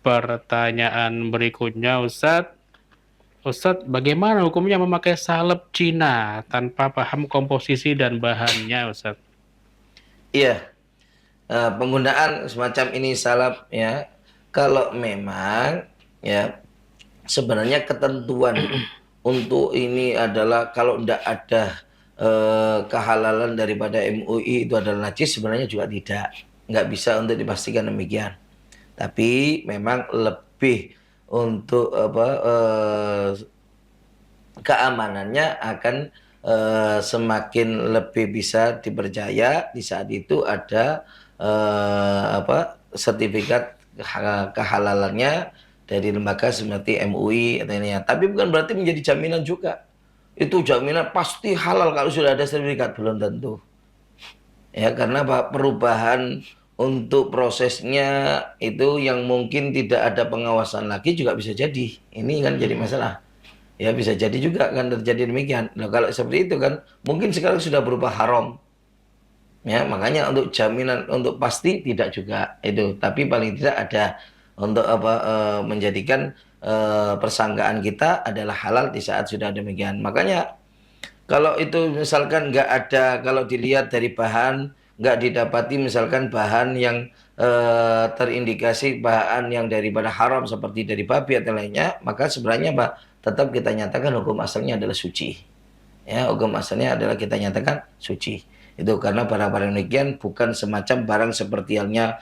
pertanyaan berikutnya, Ustadz. Ustadz, bagaimana hukumnya memakai salep Cina tanpa paham komposisi dan bahannya, Ustadz? Iya, penggunaan semacam ini salap ya. Kalau memang ya sebenarnya ketentuan untuk ini adalah kalau tidak ada kehalalan daripada MUI itu adalah najis, sebenarnya juga nggak bisa untuk dipastikan demikian. Tapi memang lebih untuk apa keamanannya akan semakin lebih bisa dipercaya di saat itu ada sertifikat kehalalannya dari lembaga seperti MUI atau ini ya. Tapi bukan berarti menjadi jaminan juga. Itu jaminan pasti halal kalau sudah ada sertifikat, belum tentu. Ya, karena perubahan untuk prosesnya itu yang mungkin tidak ada pengawasan lagi juga bisa jadi. Ini kan jadi masalah. Ya bisa jadi juga kan terjadi demikian. Nah, kalau seperti itu kan mungkin sekarang sudah berubah haram. Ya, makanya untuk jaminan untuk pasti tidak juga itu, tapi paling tidak ada untuk menjadikan persangkaan kita adalah halal di saat sudah demikian. Makanya kalau itu misalkan nggak ada, kalau dilihat dari bahan, nggak didapati misalkan bahan yang terindikasi bahan yang daripada haram seperti dari babi atau lainnya, maka sebenarnya Pak, tetap kita nyatakan hukum asalnya adalah suci. Ya, hukum asalnya adalah kita nyatakan suci. Itu karena barang-barang demikian bukan semacam barang seperti halnya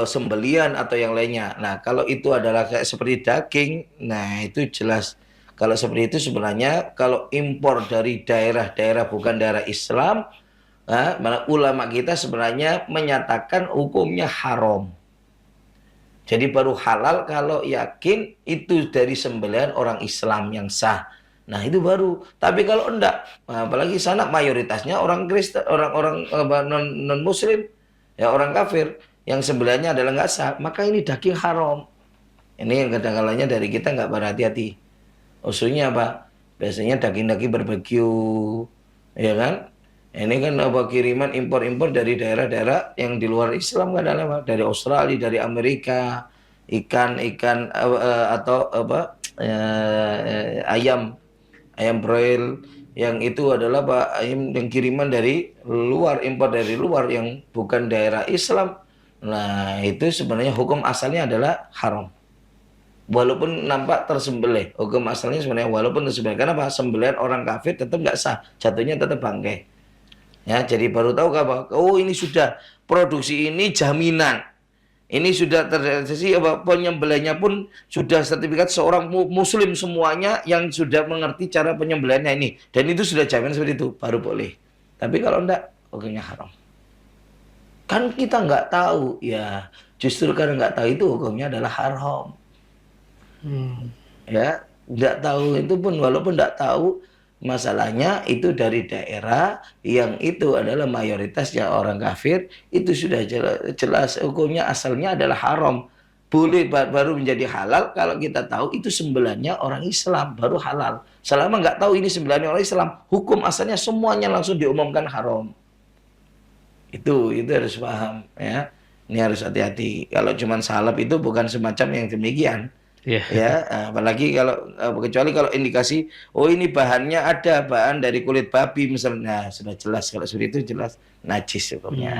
sembelian atau yang lainnya. Nah, kalau itu adalah kayak seperti daging, nah itu jelas. Kalau seperti itu sebenarnya kalau impor dari daerah-daerah bukan daerah Islam, mana ulama kita sebenarnya menyatakan hukumnya haram. Jadi baru halal kalau yakin itu dari sembelihan orang Islam yang sah. Nah itu baru. Tapi kalau enggak, apalagi sana mayoritasnya orang Kristen, orang-orang non Muslim, ya orang kafir yang sembelihannya adalah nggak sah, maka ini daging haram. Ini yang kadang-kadangnya dari kita nggak berhati-hati. Usulnya apa? Biasanya daging-daging barbeque, ya kan? Ini kan kiriman impor-impor dari daerah-daerah yang di luar Islam kan adalah dari Australia, dari Amerika, ikan-ikan atau ayam broil yang itu adalah ayam yang kiriman dari luar, impor dari luar yang bukan daerah Islam. Nah, itu sebenarnya hukum asalnya adalah haram. Walaupun nampak tersembelih, hukum asalnya sebenarnya walaupun tersembelih. Karena apa? Sembelihan orang kafir tetap nggak sah, jatuhnya tetap bangkai. Ya, jadi baru tahu apa? Oh, ini sudah produksi ini jaminan. Ini sudah terjadi penyembelihnya pun sudah sertifikat seorang muslim semuanya yang sudah mengerti cara penyembelihannya ini. Dan itu sudah jaminan seperti itu, baru boleh. Tapi kalau enggak, hukumnya haram. Kan kita nggak tahu, ya justru karena nggak tahu itu hukumnya adalah haram. Ya, nggak tahu itu pun walaupun nggak tahu masalahnya itu dari daerah yang itu adalah mayoritasnya orang kafir, itu sudah jelas hukumnya asalnya adalah haram. Boleh baru menjadi halal kalau kita tahu itu sembelihnya orang Islam, baru halal. Selama nggak tahu ini sembelihnya orang Islam, hukum asalnya semuanya langsung diumumkan haram. Itu harus paham ya. Ini harus hati-hati. Kalau cuma salep itu bukan semacam yang demikian. Iya. Ya, apalagi kalau kecuali kalau indikasi oh ini bahannya ada bahan dari kulit babi misalnya, nah, sudah jelas kalau seperti itu jelas najis hukumnya.